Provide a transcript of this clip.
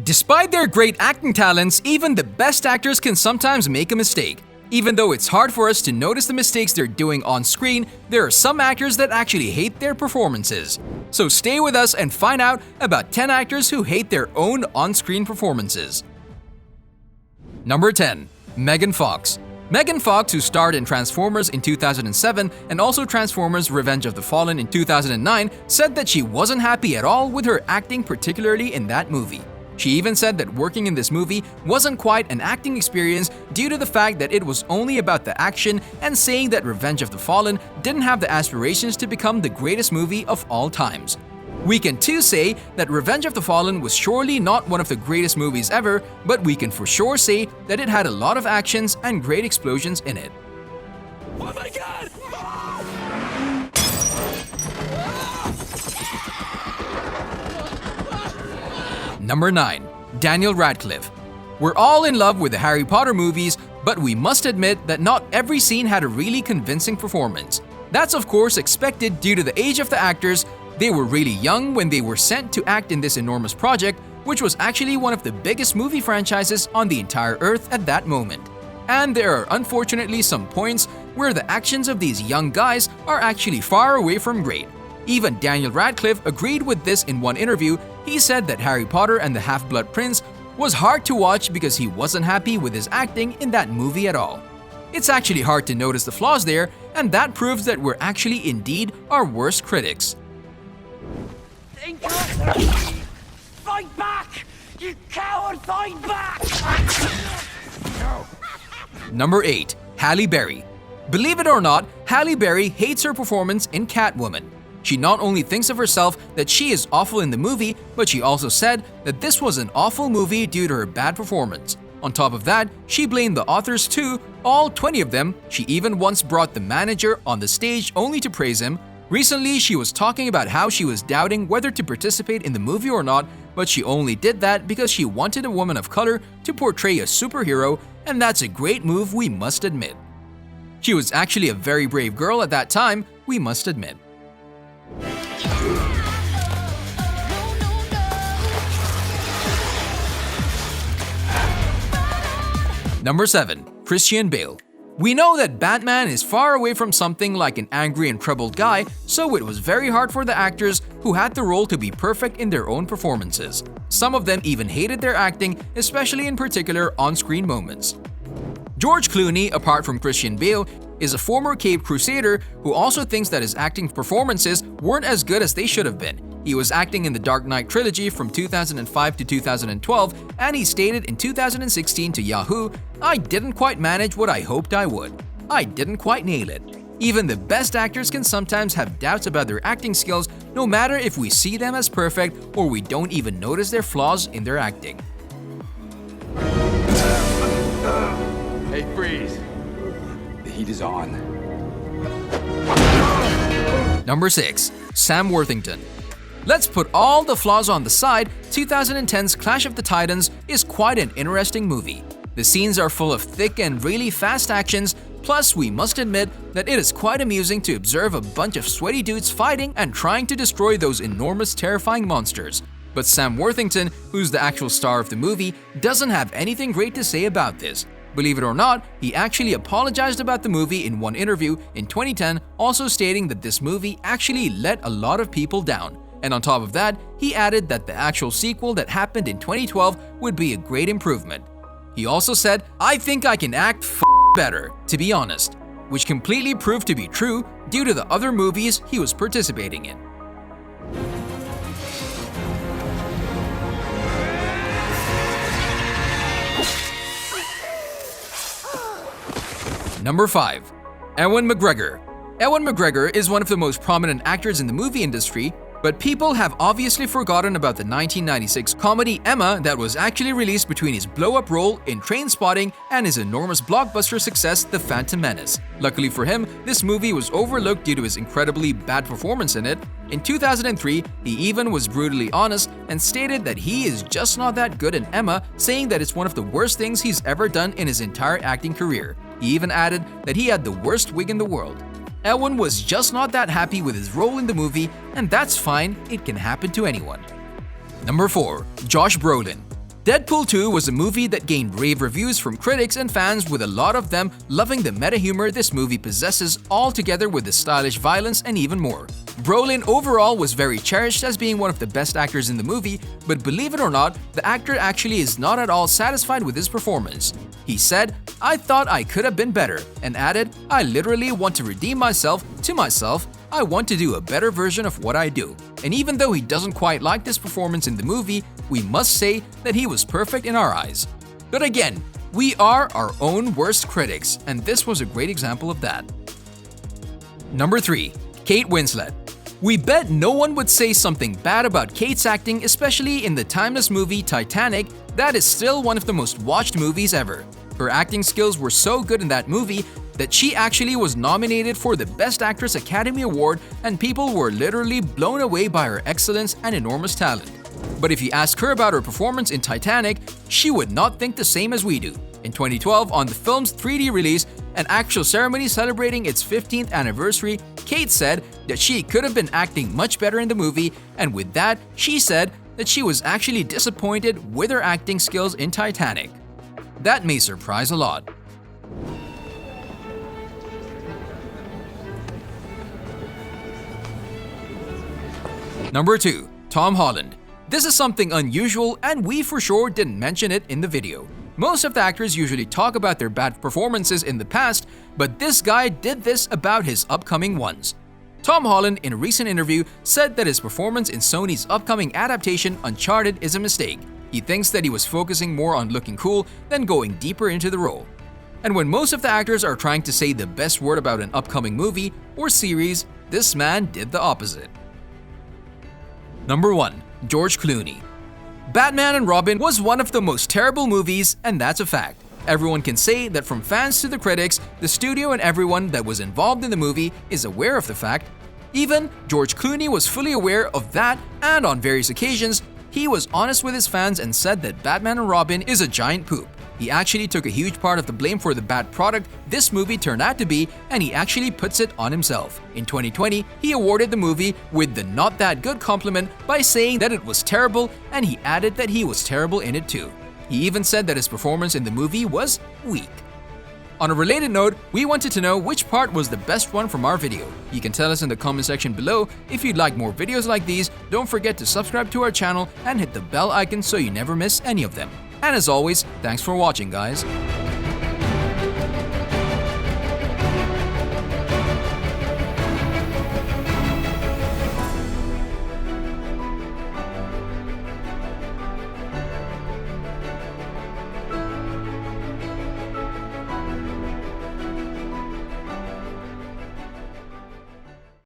Despite their great acting talents, even the best actors can sometimes make a mistake. Even though it's hard for us to notice the mistakes they're doing on screen, there are some actors that actually hate their performances. So stay with us and find out about 10 actors who hate their own on-screen performances. Number 10. Megan Fox. Megan Fox, who starred in Transformers in 2007 and also Transformers Revenge of the Fallen in 2009, said that she wasn't happy at all with her acting, particularly in that movie. She even said that working in this movie wasn't quite an acting experience due to the fact that it was only about the action, and saying that Revenge of the Fallen didn't have the aspirations to become the greatest movie of all times. We can too say that Revenge of the Fallen was surely not one of the greatest movies ever, but we can for sure say that it had a lot of actions and great explosions in it. Oh my God! Number 9. Daniel Radcliffe. We're all in love with the Harry Potter movies, but we must admit that not every scene had a really convincing performance. That's of course expected due to the age of the actors. They were really young when they were sent to act in this enormous project, which was actually one of the biggest movie franchises on the entire earth at that moment. And there are unfortunately some points where the actions of these young guys are actually far away from great. Even Daniel Radcliffe agreed with this in one interview. He said that Harry Potter and the Half-Blood Prince was hard to watch because he wasn't happy with his acting in that movie at all. It's actually hard to notice the flaws there, and that proves that we're actually indeed our worst critics. Fight back! You coward, fight back! Number 8. Halle Berry. Believe it or not, Halle Berry hates her performance in Catwoman. She not only thinks of herself that she is awful in the movie, but she also said that this was an awful movie due to her bad performance. On top of that, she blamed the authors too, all 20 of them. She even once brought the manager on the stage only to praise him. Recently, she was talking about how she was doubting whether to participate in the movie or not, but she only did that because she wanted a woman of color to portray a superhero, and that's a great move, we must admit. She was actually a very brave girl at that time, we must admit. Number 7. Christian Bale. We know that Batman is far away from something like an angry and troubled guy, so it was very hard for the actors who had the role to be perfect in their own performances. Some of them even hated their acting, especially in particular on-screen moments. George Clooney, apart from Christian Bale, is a former Cape Crusader who also thinks that his acting performances weren't as good as they should have been. He was acting in the Dark Knight trilogy from 2005 to 2012, and he stated in 2016 to Yahoo, "I didn't quite manage what I hoped I would. I didn't quite nail it." Even the best actors can sometimes have doubts about their acting skills, no matter if we see them as perfect or we don't even notice their flaws in their acting. Hey, freeze. The heat is on. Number 6. Sam Worthington. Let's put all the flaws on the side. 2010's Clash of the Titans is quite an interesting movie. The scenes are full of thick and really fast actions, plus we must admit that it is quite amusing to observe a bunch of sweaty dudes fighting and trying to destroy those enormous terrifying monsters. But Sam Worthington, who's the actual star of the movie, doesn't have anything great to say about this. Believe it or not, he actually apologized about the movie in one interview in 2010, also stating that this movie actually let a lot of people down. And on top of that, he added that the actual sequel that happened in 2012 would be a great improvement. He also said, "I think I can act better, to be honest," which completely proved to be true due to the other movies he was participating in. Number 5. Ewan McGregor. Ewan McGregor is one of the most prominent actors in the movie industry, but people have obviously forgotten about the 1996 comedy Emma that was actually released between his blow-up role in Trainspotting and his enormous blockbuster success, The Phantom Menace. Luckily for him, this movie was overlooked due to his incredibly bad performance in it. In 2003, he even was brutally honest and stated that he is just not that good in Emma, saying that it's one of the worst things he's ever done in his entire acting career. He even added that he had the worst wig in the world. Ewan was just not that happy with his role in the movie, and that's fine, it can happen to anyone. Number 4. Josh Brolin. Deadpool 2 was a movie that gained rave reviews from critics and fans, with a lot of them loving the meta humor this movie possesses, all together with the stylish violence and even more. Brolin overall was very cherished as being one of the best actors in the movie, but believe it or not, the actor actually is not at all satisfied with his performance. He said, "I thought I could have been better," and added, "I literally want to redeem myself to myself. I want to do a better version of what I do." And even though he doesn't quite like this performance in the movie, we must say that he was perfect in our eyes. But again, we are our own worst critics, and this was a great example of that. Number 3. Kate Winslet. We bet no one would say something bad about Kate's acting, especially in the timeless movie Titanic that is still one of the most watched movies ever. Her acting skills were so good in that movie that she actually was nominated for the Best Actress Academy Award, and people were literally blown away by her excellence and enormous talent. But if you ask her about her performance in Titanic, she would not think the same as we do. In 2012, on the film's 3D release, an actual ceremony celebrating its 15th anniversary, Kate said that she could have been acting much better in the movie, and with that, she said that she was actually disappointed with her acting skills in Titanic. That may surprise a lot. Number 2. Tom Holland. This is something unusual, and we for sure didn't mention it in the video. Most of the actors usually talk about their bad performances in the past, but this guy did this about his upcoming ones. Tom Holland, in a recent interview, said that his performance in Sony's upcoming adaptation Uncharted is a mistake. He thinks that he was focusing more on looking cool than going deeper into the role. And when most of the actors are trying to say the best word about an upcoming movie or series, this man did the opposite. Number 1. George Clooney. Batman and Robin was one of the most terrible movies, and that's a fact. Everyone can say that, from fans to the critics, the studio and everyone that was involved in the movie is aware of the fact. Even George Clooney was fully aware of that, and on various occasions, he was honest with his fans and said that Batman and Robin is a giant poop. He actually took a huge part of the blame for the bad product this movie turned out to be, and he actually puts it on himself. In 2020, he awarded the movie with the not that good compliment by saying that it was terrible, and he added that he was terrible in it too. He even said that his performance in the movie was weak. On a related note, we wanted to know which part was the best one from our video. You can tell us in the comment section below. If you'd like more videos like these, don't forget to subscribe to our channel and hit the bell icon so you never miss any of them. And as always, thanks for watching, guys.